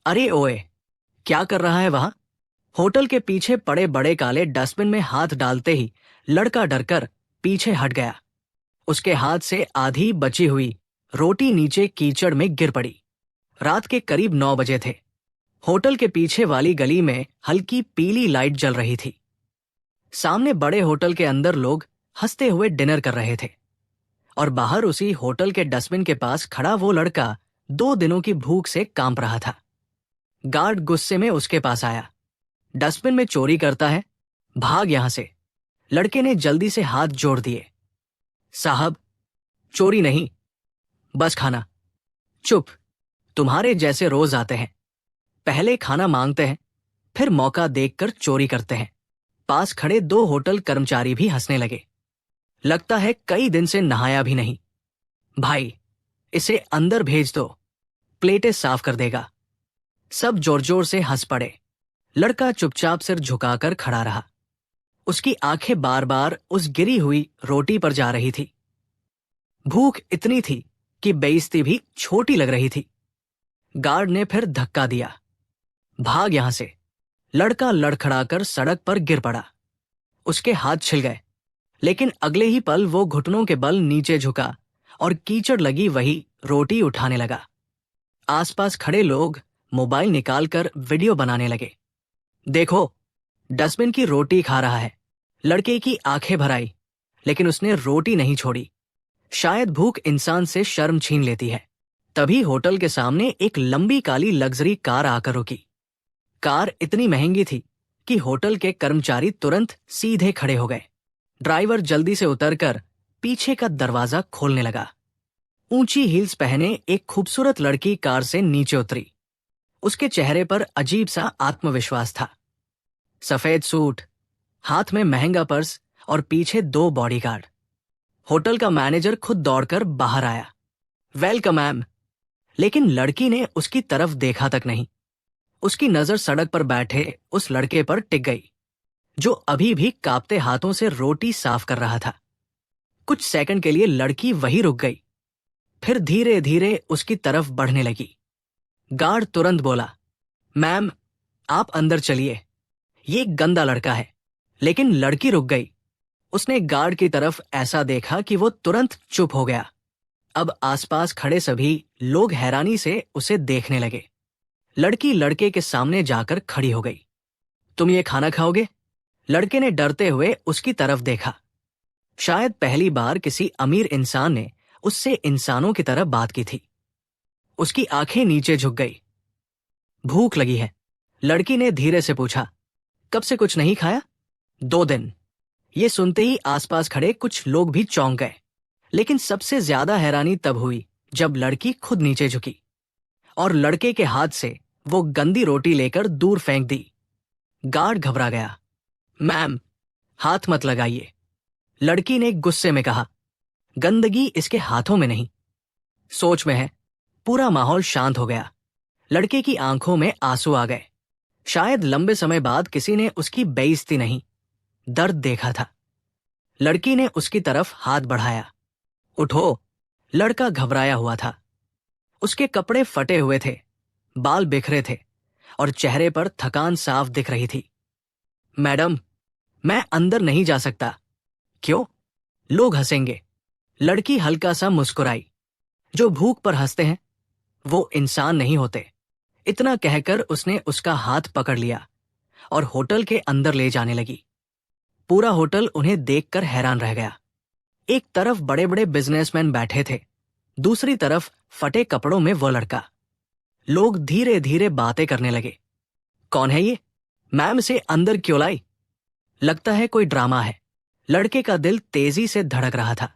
अरे ओए, क्या कर रहा है वहां? होटल के पीछे पड़े बड़े काले डस्टबिन में हाथ डालते ही लड़का डरकर पीछे हट गया। उसके हाथ से आधी बची हुई रोटी नीचे कीचड़ में गिर पड़ी। रात के करीब 9 बजे थे। होटल के पीछे वाली गली में हल्की पीली लाइट जल रही थी। सामने बड़े होटल के अंदर लोग हंसते हुए डिनर कर रहे थे और बाहर उसी होटल के डस्टबिन के पास खड़ा वो लड़का 2 दिनों की भूख से कांप रहा था। गार्ड गुस्से में उसके पास आया। डस्टबिन में चोरी करता है, भाग यहां से। लड़के ने जल्दी से हाथ जोड़ दिए। साहब, चोरी नहीं, बस खाना। चुप, तुम्हारे जैसे रोज आते हैं, पहले खाना मांगते हैं, फिर मौका देखकर चोरी करते हैं। पास खड़े 2 होटल कर्मचारी भी हंसने लगे। लगता है कई दिन से नहाया भी नहीं। भाई, इसे अंदर भेज दो, प्लेटें साफ कर देगा। सब जोर जोर से हंस पड़े। लड़का चुपचाप सिर झुकाकर खड़ा रहा। उसकी आंखें बार बार उस गिरी हुई रोटी पर जा रही थी। भूख इतनी थी कि बेइज्जती भी छोटी लग रही थी। गार्ड ने फिर धक्का दिया। भाग यहां से। लड़का लड़खड़ाकर सड़क पर गिर पड़ा। उसके हाथ छिल गए, लेकिन अगले ही पल वो घुटनों के बल नीचे झुका और कीचड़ लगी वही रोटी उठाने लगा। आसपास खड़े लोग मोबाइल निकालकर वीडियो बनाने लगे। देखो, डस्टबिन की रोटी खा रहा है। लड़के की आंखें भर आई, लेकिन उसने रोटी नहीं छोड़ी। शायद भूख इंसान से शर्म छीन लेती है। तभी होटल के सामने एक लंबी काली लग्जरी कार आकर रुकी। कार इतनी महंगी थी कि होटल के कर्मचारी तुरंत सीधे खड़े हो गए। ड्राइवर जल्दी से उतरकर पीछे का दरवाजा खोलने लगा। ऊंची हील्स पहने एक खूबसूरत लड़की कार से नीचे उतरी। उसके चेहरे पर अजीब सा आत्मविश्वास था। सफेद सूट, हाथ में महंगा पर्स और पीछे 2 बॉडीगार्ड। होटल का मैनेजर खुद दौड़कर बाहर आया। Welcome ma'am. लेकिन लड़की ने उसकी तरफ देखा तक नहीं। उसकी नजर सड़क पर बैठे उस लड़के पर टिक गई, जो अभी भी कांपते हाथों से रोटी साफ कर रहा था। कुछ सेकंड के लिए लड़की वहीं रुक गई, फिर धीरे धीरे उसकी तरफ बढ़ने लगी। गार्ड तुरंत बोला, मैम, आप अंदर चलिए, ये एक गंदा लड़का है। लेकिन लड़की रुक गई। उसने गार्ड की तरफ ऐसा देखा कि वो तुरंत चुप हो गया। अब आसपास खड़े सभी लोग हैरानी से उसे देखने लगे। लड़की लड़के के सामने जाकर खड़ी हो गई। तुम ये खाना खाओगे? लड़के ने डरते हुए उसकी तरफ देखा। शायद पहली बार किसी अमीर इंसान ने उससे इंसानों की तरह बात की थी। उसकी आंखें नीचे झुक गई। भूख लगी है? लड़की ने धीरे से पूछा। कब से कुछ नहीं खाया? 2 दिन। ये सुनते ही आसपास खड़े कुछ लोग भी चौंक गए। लेकिन सबसे ज्यादा हैरानी तब हुई जब लड़की खुद नीचे झुकी और लड़के के हाथ से वो गंदी रोटी लेकर दूर फेंक दी। गार्ड घबरा गया। मैम, हाथ मत लगाइए, लड़की ने गुस्से में कहा। गंदगी इसके हाथों में नहीं, सोच में है। पूरा माहौल शांत हो गया। लड़के की आंखों में आंसू आ गए। शायद लंबे समय बाद किसी ने उसकी बेइज्जती नहीं, दर्द देखा था। लड़की ने उसकी तरफ हाथ बढ़ाया। उठो। लड़का घबराया हुआ था। उसके कपड़े फटे हुए थे, बाल बिखरे थे और चेहरे पर थकान साफ दिख रही थी। मैडम, मैं अंदर नहीं जा सकता। क्यों? लोग हंसेंगे। लड़की हल्का सा मुस्कुराई। जो भूख पर हंसते हैं वो इंसान नहीं होते। इतना कहकर उसने उसका हाथ पकड़ लिया और होटल के अंदर ले जाने लगी। पूरा होटल उन्हें देखकर हैरान रह गया। एक तरफ बड़े बड़े बिजनेसमैन बैठे थे, दूसरी तरफ फटे कपड़ों में वो लड़का। लोग धीरे धीरे बातें करने लगे। कौन है ये? मैम, इसे अंदर क्यों लाई? लगता है कोई ड्रामा है। लड़के का दिल तेजी से धड़क रहा था।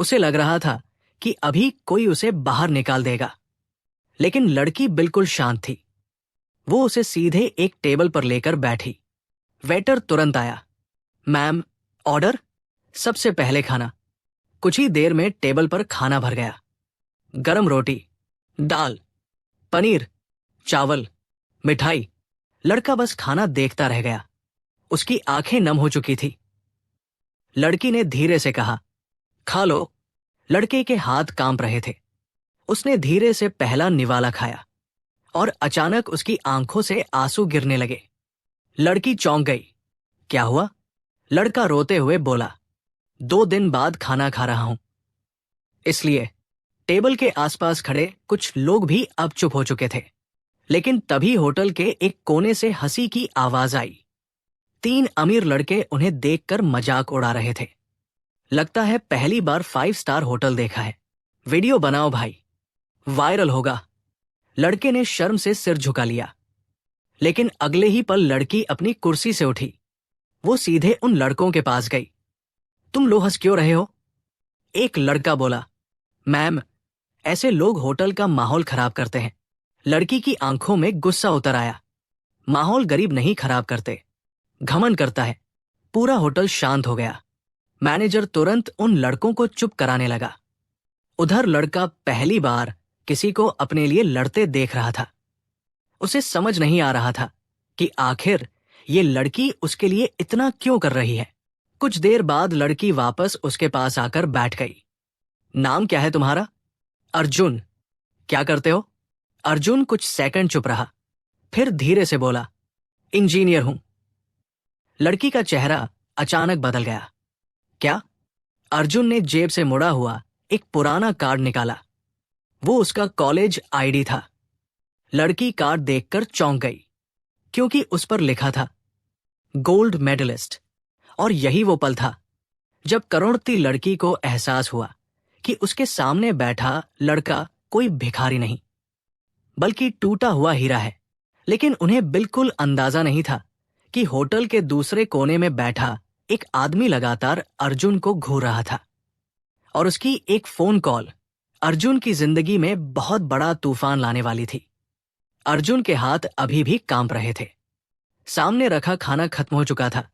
उसे लग रहा था कि अभी कोई उसे बाहर निकाल देगा। लेकिन लड़की बिल्कुल शांत थी। वो उसे सीधे एक टेबल पर लेकर बैठी। वेटर तुरंत आया। Ma'am, order. सबसे पहले खाना। कुछ ही देर में टेबल पर खाना भर गया। गरम रोटी, दाल, पनीर, चावल, मिठाई। लड़का बस खाना देखता रह गया। उसकी आंखें नम हो चुकी थी। लड़की ने धीरे से कहा, खा लो। लड़के के हाथ कांप रहे थे। उसने धीरे से पहला निवाला खाया और अचानक उसकी आंखों से आंसू गिरने लगे। लड़की चौंक गई। क्या हुआ? लड़का रोते हुए बोला, 2 दिन बाद खाना खा रहा हूं। इसलिए टेबल के आसपास खड़े कुछ लोग भी अब चुप हो चुके थे। लेकिन तभी होटल के एक कोने से हंसी की आवाज आई। 3 अमीर लड़के उन्हें देखकर मजाक उड़ा रहे थे। लगता है पहली बार 5 स्टार होटल देखा है। वीडियो बनाओ भाई, वायरल होगा। लड़के ने शर्म से सिर झुका लिया। लेकिन अगले ही पल लड़की अपनी कुर्सी से उठी। वो सीधे उन लड़कों के पास गई। तुम लोग हंस क्यों रहे हो? एक लड़का बोला, मैम, ऐसे लोग होटल का माहौल खराब करते हैं। लड़की की आंखों में गुस्सा उतर आया। माहौल गरीब नहीं खराब करते, घमंड करता है। पूरा होटल शांत हो गया। मैनेजर तुरंत उन लड़कों को चुप कराने लगा। उधर लड़का पहली बार किसी को अपने लिए लड़ते देख रहा था। उसे समझ नहीं आ रहा था कि आखिर ये लड़की उसके लिए इतना क्यों कर रही है। कुछ देर बाद लड़की वापस उसके पास आकर बैठ गई। नाम क्या है तुम्हारा? अर्जुन। क्या करते हो? अर्जुन कुछ सेकंड चुप रहा, फिर धीरे से बोला, इंजीनियर हूं। लड़की का चेहरा अचानक बदल गया। क्या? अर्जुन ने जेब से मुड़ा हुआ एक पुराना कार्ड निकाला। वो उसका कॉलेज आईडी था। लड़की कार्ड देखकर चौंक गई, क्योंकि उस पर लिखा था गोल्ड मेडलिस्ट। और यही वो पल था जब करोड़ती लड़की को एहसास हुआ कि उसके सामने बैठा लड़का कोई भिखारी नहीं, बल्कि टूटा हुआ हीरा है। लेकिन उन्हें बिल्कुल अंदाजा नहीं था कि होटल के दूसरे कोने में बैठा एक आदमी लगातार अर्जुन को घूर रहा था। और उसकी एक फोन कॉल अर्जुन की जिंदगी में बहुत बड़ा तूफान लाने वाली थी। अर्जुन के हाथ अभी भी कांप रहे थे। सामने रखा खाना खत्म हो चुका था,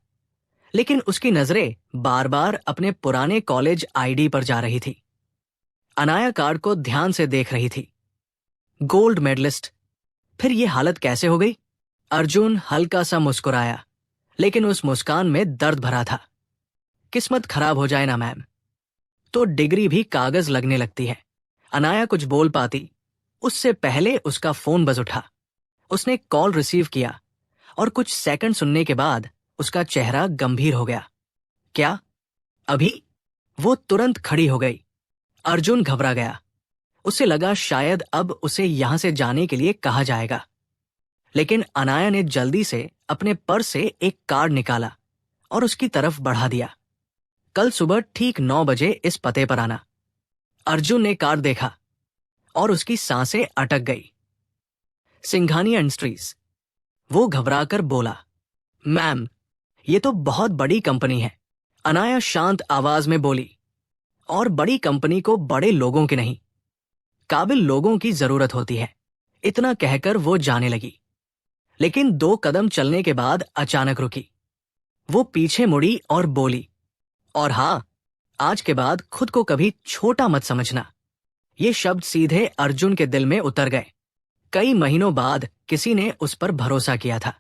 लेकिन उसकी नजरें बार बार अपने पुराने कॉलेज आईडी पर जा रही थी। अनाया कार्ड को ध्यान से देख रही थी। गोल्ड मेडलिस्ट, फिर ये हालत कैसे हो गई? अर्जुन हल्का सा मुस्कुराया, लेकिन उस मुस्कान में दर्द भरा था। किस्मत खराब हो जाए ना मैम, तो डिग्री भी कागज लगने लगती है। अनाया कुछ बोल पाती उससे पहले उसका फोन बज उठा। उसने कॉल रिसीव किया और कुछ सेकंड सुनने के बाद उसका चेहरा गंभीर हो गया। क्या? अभी? वो तुरंत खड़ी हो गई। अर्जुन घबरा गया। उसे लगा शायद अब उसे यहां से जाने के लिए कहा जाएगा। लेकिन अनाया ने जल्दी से अपने पर्स से एक कार्ड निकाला और उसकी तरफ बढ़ा दिया। कल सुबह ठीक 9 बजे इस पते पर आना। अर्जुन ने कार्ड देखा और उसकी सांसें अटक गई। सिंघानिया इंडस्ट्रीज। वो घबराकर बोला, मैम, ये तो बहुत बड़ी कंपनी है। अनाया शांत आवाज में बोली, और बड़ी कंपनी को बड़े लोगों की नहीं, काबिल लोगों की जरूरत होती है। इतना कहकर वो जाने लगी, लेकिन 2 कदम चलने के बाद अचानक रुकी। वो पीछे मुड़ी और बोली, और हाँ, आज के बाद खुद को कभी छोटा मत समझना। ये शब्द सीधे अर्जुन के दिल में उतर गए। कई महीनों बाद किसी ने उस पर भरोसा किया था।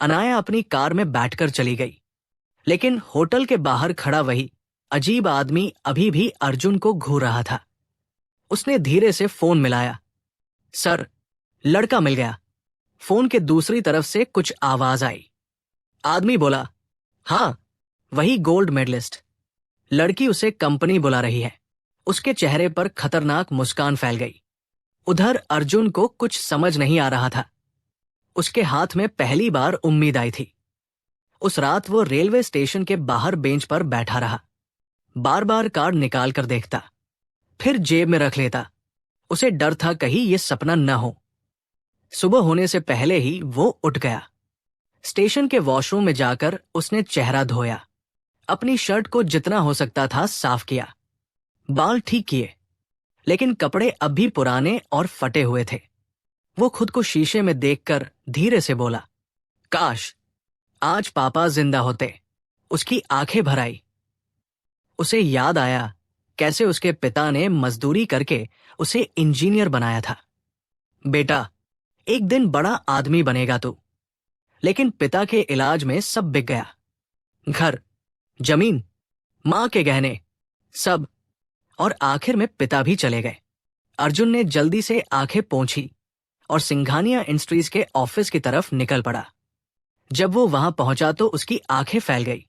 अनाया अपनी कार में बैठकर चली गई, लेकिन होटल के बाहर खड़ा वही अजीब आदमी अभी भी अर्जुन को घूर रहा था। उसने धीरे से फोन मिलाया। सर, लड़का मिल गया। फोन के दूसरी तरफ से कुछ आवाज आई। आदमी बोला, हाँ, वही गोल्ड मेडलिस्ट। लड़की उसे कंपनी बुला रही है। उसके चेहरे पर खतरनाक मुस्कान फैल गई। उधर अर्जुन को कुछ समझ नहीं आ रहा था। उसके हाथ में पहली बार उम्मीद आई थी। उस रात वो रेलवे स्टेशन के बाहर बेंच पर बैठा रहा। बार बार कार्ड निकाल कर देखता, फिर जेब में रख लेता। उसे डर था कहीं ये सपना न हो। सुबह होने से पहले ही वो उठ गया। स्टेशन के वॉशरूम में जाकर उसने चेहरा धोया, अपनी शर्ट को जितना हो सकता था साफ किया, बाल ठीक किए, लेकिन कपड़े अब भी पुराने और फटे हुए थे। वो खुद को शीशे में देखकर धीरे से बोला, काश आज पापा जिंदा होते। उसकी आंखें भर आई। उसे याद आया कैसे उसके पिता ने मजदूरी करके उसे इंजीनियर बनाया था। बेटा, एक दिन बड़ा आदमी बनेगा तू। लेकिन पिता के इलाज में सब बिक गया। घर, जमीन, मां के गहने, सब। और आखिर में पिता भी चले गए। अर्जुन ने जल्दी से आंखें पोंछी और सिंघानिया इंडस्ट्रीज के ऑफिस की तरफ निकल पड़ा। जब वो वहां पहुंचा तो उसकी आंखें फैल गई।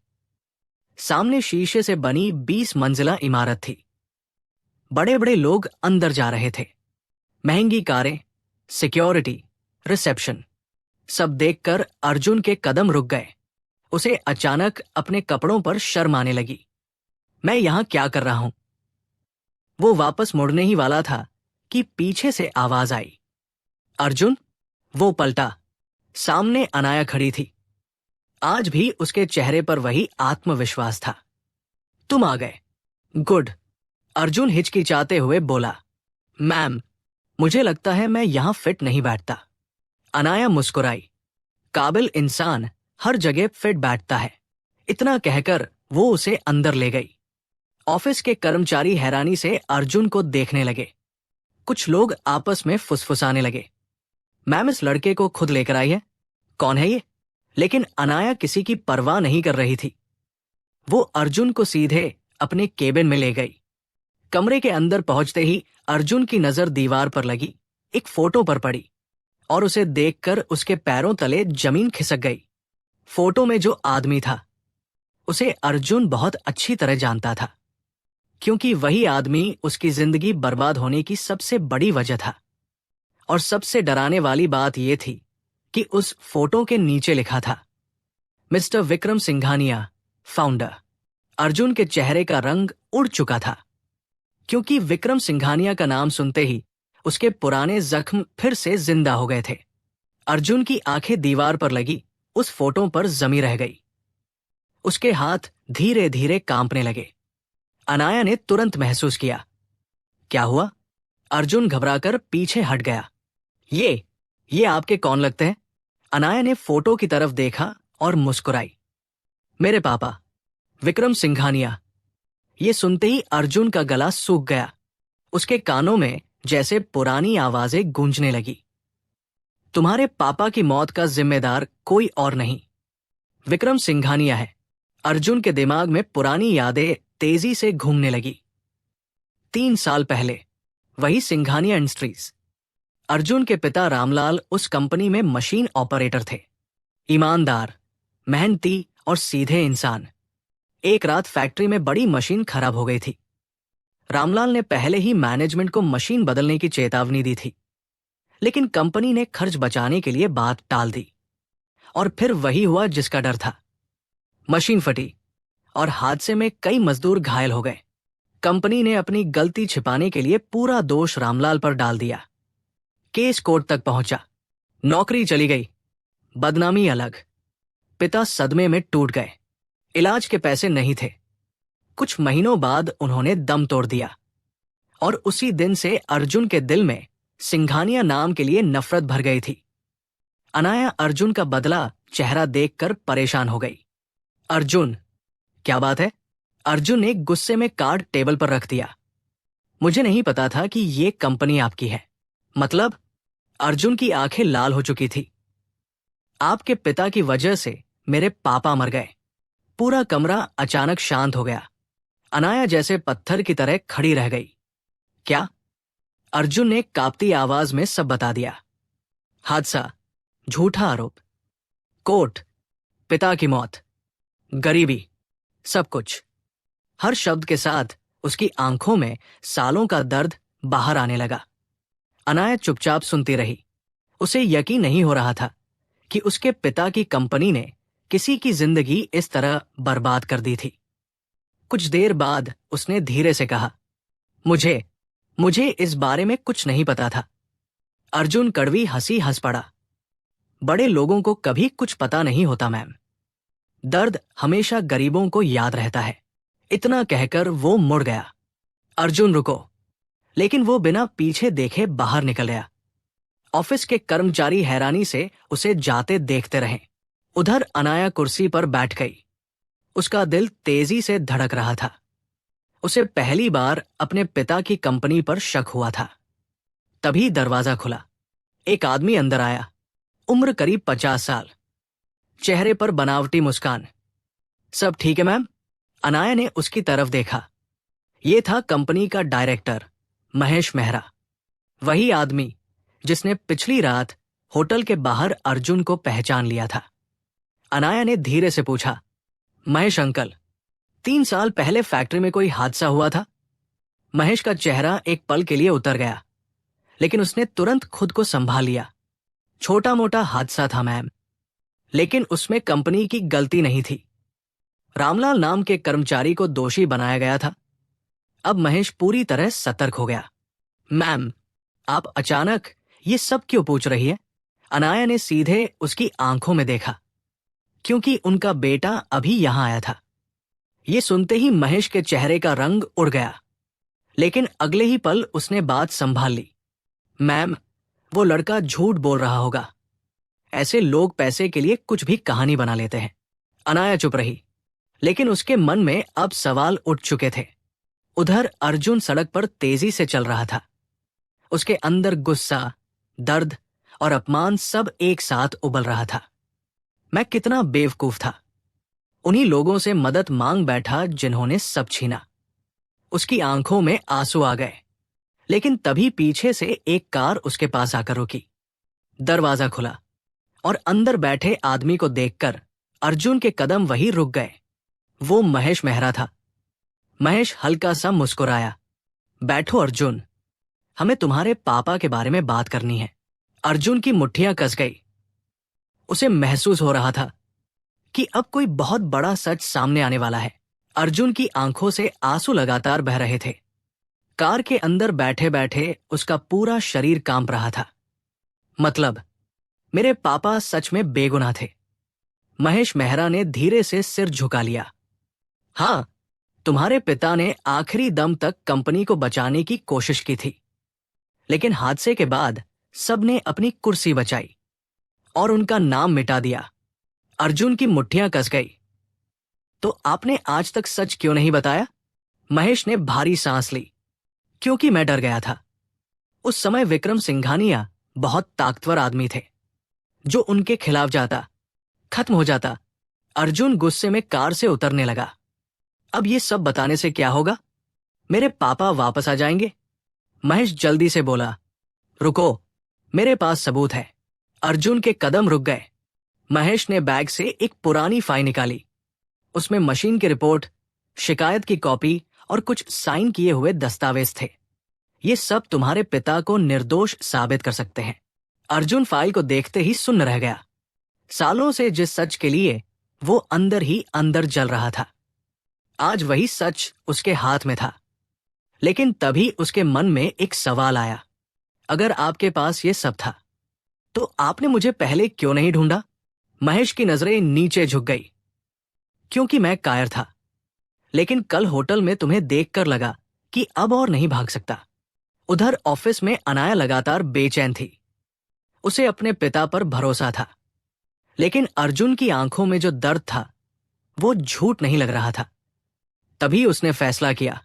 सामने शीशे से बनी 20 मंजिला इमारत थी। बड़े बड़े लोग अंदर जा रहे थे। महंगी कारें, सिक्योरिटी, रिसेप्शन, सब देखकर अर्जुन के कदम रुक गए। उसे अचानक अपने कपड़ों पर शर्म आने लगी। मैं यहां क्या कर रहा हूं? वो वापस मुड़ने ही वाला था कि पीछे से आवाज आई, अर्जुन। वो पलटा। सामने अनाया खड़ी थी। आज भी उसके चेहरे पर वही आत्मविश्वास था। तुम आ गए, गुड। अर्जुन हिचकिचाते हुए बोला, मैम, मुझे लगता है मैं यहां फिट नहीं बैठता। अनाया मुस्कुराई। काबिल इंसान हर जगह फिट बैठता है। इतना कहकर वो उसे अंदर ले गई। ऑफिस के कर्मचारी हैरानी से अर्जुन को देखने लगे। कुछ लोग आपस में फुसफुसाने लगे, मैम इस लड़के को खुद लेकर आई है, कौन है ये? लेकिन अनाया किसी की परवाह नहीं कर रही थी। वो अर्जुन को सीधे अपने केबिन में ले गई। कमरे के अंदर पहुंचते ही अर्जुन की नजर दीवार पर लगी एक फोटो पर पड़ी और उसे देखकर उसके पैरों तले जमीन खिसक गई। फोटो में जो आदमी था उसे अर्जुन बहुत अच्छी तरह जानता था, क्योंकि वही आदमी उसकी जिंदगी बर्बाद होने की सबसे बड़ी वजह था। और सबसे डराने वाली बात यह थी कि उस फोटो के नीचे लिखा था, मिस्टर विक्रम सिंघानिया, फाउंडर। अर्जुन के चेहरे का रंग उड़ चुका था, क्योंकि विक्रम सिंघानिया का नाम सुनते ही उसके पुराने जख्म फिर से जिंदा हो गए थे। अर्जुन की आंखें दीवार पर लगी उस फोटो पर जमी रह गई। उसके हाथ धीरे धीरे कांपने लगे। अनाया ने तुरंत महसूस किया। क्या हुआ? अर्जुन घबराकर पीछे हट गया। ये आपके कौन लगते हैं? अनाया ने फोटो की तरफ देखा और मुस्कुराई। मेरे पापा, विक्रम सिंघानिया। ये सुनते ही अर्जुन का गला सूख गया। उसके कानों में जैसे पुरानी आवाजें गूंजने लगी। तुम्हारे पापा की मौत का जिम्मेदार कोई और नहीं, विक्रम सिंघानिया है। अर्जुन के दिमाग में पुरानी यादें तेजी से घूमने लगी। 3 साल पहले वही सिंघानिया इंडस्ट्रीज। अर्जुन के पिता रामलाल उस कंपनी में मशीन ऑपरेटर थे। ईमानदार, मेहनती और सीधे इंसान। एक रात फैक्ट्री में बड़ी मशीन खराब हो गई थी। रामलाल ने पहले ही मैनेजमेंट को मशीन बदलने की चेतावनी दी थी, लेकिन कंपनी ने खर्च बचाने के लिए बात टाल दी। और फिर वही हुआ जिसका डर था। मशीन फटी और हादसे में कई मजदूर घायल हो गए। कंपनी ने अपनी गलती छिपाने के लिए पूरा दोष रामलाल पर डाल दिया। केस कोर्ट तक पहुंचा। नौकरी चली गई, बदनामी अलग। पिता सदमे में टूट गए। इलाज के पैसे नहीं थे। कुछ महीनों बाद उन्होंने दम तोड़ दिया। और उसी दिन से अर्जुन के दिल में सिंघानिया नाम के लिए नफरत भर गई थी। अनाया अर्जुन का बदला चेहरा देखकर परेशान हो गई। अर्जुन, क्या बात है? अर्जुन ने गुस्से में कार्ड टेबल पर रख दिया। मुझे नहीं पता था कि ये कंपनी आपकी है। मतलब? अर्जुन की आंखें लाल हो चुकी थी। आपके पिता की वजह से मेरे पापा मर गए। पूरा कमरा अचानक शांत हो गया। अनाया जैसे पत्थर की तरह खड़ी रह गई। क्या? अर्जुन ने कांपती आवाज में सब बता दिया। हादसा, झूठा आरोप, कोर्ट, पिता की मौत, गरीबी, सब कुछ। हर शब्द के साथ उसकी आंखों में सालों का दर्द बाहर आने लगा। अनाया चुपचाप सुनती रही। उसे यकीन नहीं हो रहा था कि उसके पिता की कंपनी ने किसी की जिंदगी इस तरह बर्बाद कर दी थी। कुछ देर बाद उसने धीरे से कहा, मुझे इस बारे में कुछ नहीं पता था। अर्जुन कड़वी हंसी हंस पड़ा। बड़े लोगों को कभी कुछ पता नहीं होता मैम। दर्द हमेशा गरीबों को याद रहता है। इतना कहकर वो मुड़ गया। अर्जुन रुको। लेकिन वो बिना पीछे देखे बाहर निकल गया। ऑफिस के कर्मचारी हैरानी से उसे जाते देखते रहे। उधर अनाया कुर्सी पर बैठ गई। उसका दिल तेजी से धड़क रहा था। उसे पहली बार अपने पिता की कंपनी पर शक हुआ था। तभी दरवाजा खुला। एक आदमी अंदर आया। उम्र करीब 50 साल। चेहरे पर बनावटी मुस्कान। सब ठीक है मैम? अनाया ने उसकी तरफ देखा। ये था कंपनी का डायरेक्टर, महेश मेहरा। वही आदमी जिसने पिछली रात होटल के बाहर अर्जुन को पहचान लिया था। अनाया ने धीरे से पूछा, महेश अंकल, 3 साल पहले फैक्ट्री में कोई हादसा हुआ था? महेश का चेहरा एक पल के लिए उतर गया, लेकिन उसने तुरंत खुद को संभाल लिया। छोटा मोटा हादसा था मैम, लेकिन उसमें कंपनी की गलती नहीं थी। रामलाल नाम के कर्मचारी को दोषी बनाया गया था। अब महेश पूरी तरह सतर्क हो गया। मैम, आप अचानक ये सब क्यों पूछ रही है? अनाया ने सीधे उसकी आंखों में देखा, क्योंकि उनका बेटा अभी यहां आया था। ये सुनते ही महेश के चेहरे का रंग उड़ गया, लेकिन अगले ही पल उसने बात संभाल ली। मैम, वो लड़का झूठ बोल रहा होगा। ऐसे लोग पैसे के लिए कुछ भी कहानी बना लेते हैं। अनाया चुप रही, लेकिन उसके मन में अब सवाल उठ चुके थे। उधर अर्जुन सड़क पर तेजी से चल रहा था। उसके अंदर गुस्सा, दर्द और अपमान सब एक साथ उबल रहा था। मैं कितना बेवकूफ था। उन्हीं लोगों से मदद मांग बैठा जिन्होंने सब छीना। उसकी आंखों में आंसू आ गए, लेकिन तभी पीछे से एक कार उसके पास आकर रुकी। दरवाजा खुला और अंदर बैठे आदमी को देखकर अर्जुन के कदम वहीं रुक गए। वो महेश मेहरा था। महेश हल्का सा मुस्कुराया। बैठो अर्जुन, हमें तुम्हारे पापा के बारे में बात करनी है। अर्जुन की मुट्ठियां कस गई। उसे महसूस हो रहा था कि अब कोई बहुत बड़ा सच सामने आने वाला है। अर्जुन की आंखों से आंसू लगातार बह रहे थे। कार के अंदर बैठे बैठे उसका पूरा शरीर कांप रहा था। मतलब, मेरे पापा सच में बेगुनाह थे। महेश मेहरा ने धीरे से सिर झुका लिया। हाँ, तुम्हारे पिता ने आखिरी दम तक कंपनी को बचाने की कोशिश की थी, लेकिन हादसे के बाद सबने अपनी कुर्सी बचाई और उनका नाम मिटा दिया। अर्जुन की मुट्ठियां कस गई। तो आपने आज तक सच क्यों नहीं बताया? महेश ने भारी सांस ली। क्योंकि मैं डर गया था। उस समय विक्रम सिंघानिया बहुत ताकतवर आदमी थे। जो उनके खिलाफ जाता, खत्म हो जाता। अर्जुन गुस्से में कार से उतरने लगा। अब ये सब बताने से क्या होगा? मेरे पापा वापस आ जाएंगे। महेश जल्दी से बोला, रुको, मेरे पास सबूत है। अर्जुन के कदम रुक गए। महेश ने बैग से एक पुरानी फाइल निकाली। उसमें मशीन की रिपोर्ट, शिकायत की कॉपी और कुछ साइन किए हुए दस्तावेज थे। ये सब तुम्हारे पिता को निर्दोष साबित कर सकते हैं। अर्जुन फाइल को देखते ही सुन्न रह गया। सालों से जिस सच के लिए वो अंदर ही अंदर जल रहा था, आज वही सच उसके हाथ में था। लेकिन तभी उसके मन में एक सवाल आया, अगर आपके पास ये सब था, तो आपने मुझे पहले क्यों नहीं ढूंढा? महेश की नजरें नीचे झुक गई। क्योंकि मैं कायर था, लेकिन कल होटल में तुम्हें देखकर लगा कि अब और नहीं भाग सकता। उधर ऑफिस में अनाया लगातार बेचैन थी। उसे अपने पिता पर भरोसा था, लेकिन अर्जुन की आंखों में जो दर्द था वो झूठ नहीं लग रहा था। तभी उसने फैसला किया।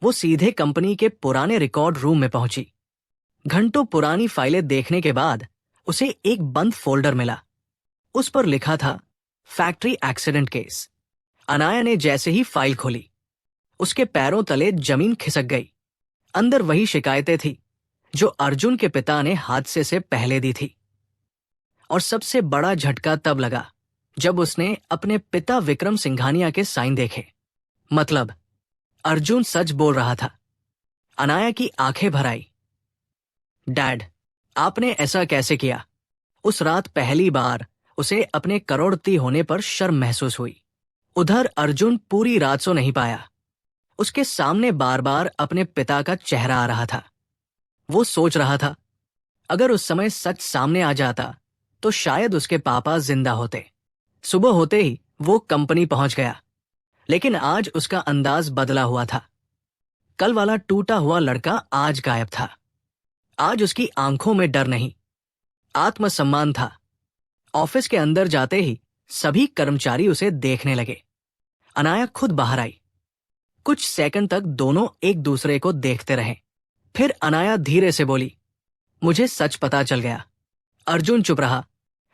वो सीधे कंपनी के पुराने रिकॉर्ड रूम में पहुंची। घंटों पुरानी फाइलें देखने के बाद उसे एक बंद फोल्डर मिला। उस पर लिखा था, फैक्ट्री एक्सीडेंट केस। अनाया ने जैसे ही फाइल खोली, उसके पैरों तले जमीन खिसक गई। अंदर वही शिकायतें थी जो अर्जुन के पिता ने हादसे से पहले दी थी। और सबसे बड़ा झटका तब लगा जब उसने अपने पिता विक्रम सिंघानिया के साइन देखे। मतलब, अर्जुन सच बोल रहा था। अनाया की आंखें भर आई। डैड, आपने ऐसा कैसे किया? उस रात पहली बार उसे अपने करोड़पति होने पर शर्म महसूस हुई। उधर अर्जुन पूरी रात सो नहीं पाया। उसके सामने बार बार अपने पिता का चेहरा आ रहा था। वो सोच रहा था, अगर उस समय सच सामने आ जाता तो शायद उसके पापा जिंदा होते। सुबह होते ही वो कंपनी पहुंच गया, लेकिन आज उसका अंदाज बदला हुआ था। कल वाला टूटा हुआ लड़का आज गायब था। आज उसकी आंखों में डर नहीं, आत्मसम्मान था। ऑफिस के अंदर जाते ही सभी कर्मचारी उसे देखने लगे। अनाया खुद बाहर आई। कुछ सेकंड तक दोनों एक दूसरे को देखते रहे। फिर अनाया धीरे से बोली, मुझे सच पता चल गया। अर्जुन चुप रहा।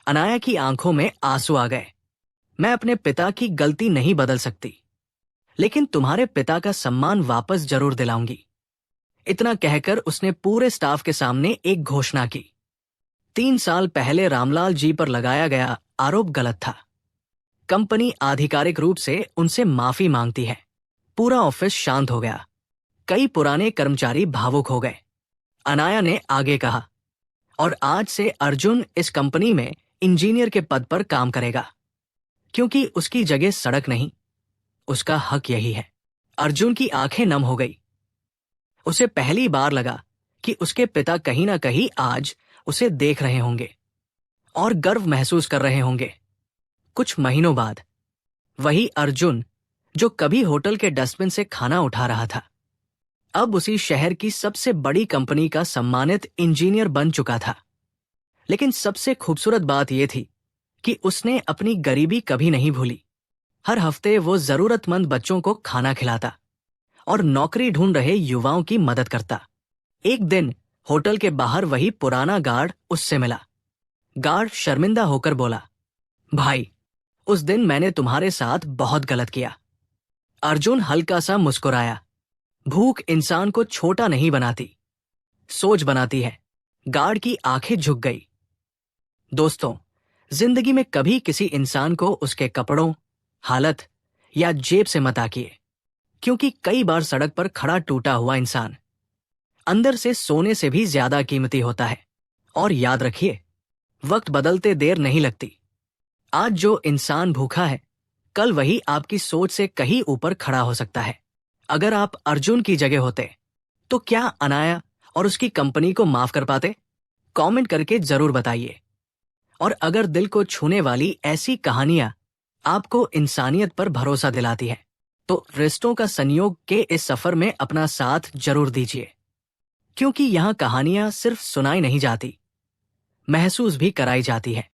अनाया की आंखों में आंसू आ गए। मैं अपने पिता की गलती नहीं बदल सकती, लेकिन तुम्हारे पिता का सम्मान वापस जरूर दिलाऊंगी। इतना कहकर उसने पूरे स्टाफ के सामने एक घोषणा की। 3 साल पहले रामलाल जी पर लगाया गया आरोप गलत था। कंपनी आधिकारिक रूप से उनसे माफी मांगती है। पूरा ऑफिस शांत हो गया। कई पुराने कर्मचारी भावुक हो गए। अनाया ने आगे कहा, और आज से अर्जुन इस कंपनी में इंजीनियर के पद पर काम करेगा, क्योंकि उसकी जगह सड़क नहीं, उसका हक यही है। अर्जुन की आंखें नम हो गई। उसे पहली बार लगा कि उसके पिता कहीं ना कहीं आज उसे देख रहे होंगे और गर्व महसूस कर रहे होंगे। कुछ महीनों बाद वही अर्जुन जो कभी होटल के डस्टबिन से खाना उठा रहा था, अब उसी शहर की सबसे बड़ी कंपनी का सम्मानित इंजीनियर बन चुका था। लेकिन सबसे खूबसूरत बात यह थी कि उसने अपनी गरीबी कभी नहीं भूली। हर हफ्ते वो जरूरतमंद बच्चों को खाना खिलाता और नौकरी ढूंढ रहे युवाओं की मदद करता। एक दिन होटल के बाहर वही पुराना गार्ड उससे मिला। गार्ड शर्मिंदा होकर बोला, भाई, उस दिन मैंने तुम्हारे साथ बहुत गलत किया। अर्जुन हल्का सा मुस्कुराया। भूख इंसान को छोटा नहीं बनाती, सोच बनाती है। गार्ड की आंखें झुक गई। दोस्तों, जिंदगी में कभी किसी इंसान को उसके कपड़ों, हालत या जेब से मत आकिए, क्योंकि कई बार सड़क पर खड़ा टूटा हुआ इंसान अंदर से सोने से भी ज्यादा कीमती होता है। और याद रखिए, वक्त बदलते देर नहीं लगती। आज जो इंसान भूखा है, कल वही आपकी सोच से कहीं ऊपर खड़ा हो सकता है। अगर आप अर्जुन की जगह होते तो क्या अनाया और उसकी कंपनी को माफ कर पाते? कमेंट करके जरूर बताइए। और अगर दिल को छूने वाली ऐसी कहानियां आपको इंसानियत पर भरोसा दिलाती है, तो रिश्तों का संयोग के इस सफर में अपना साथ जरूर दीजिए, क्योंकि यहाँ कहानियां सिर्फ सुनाई नहीं जाती, महसूस भी कराई जाती है।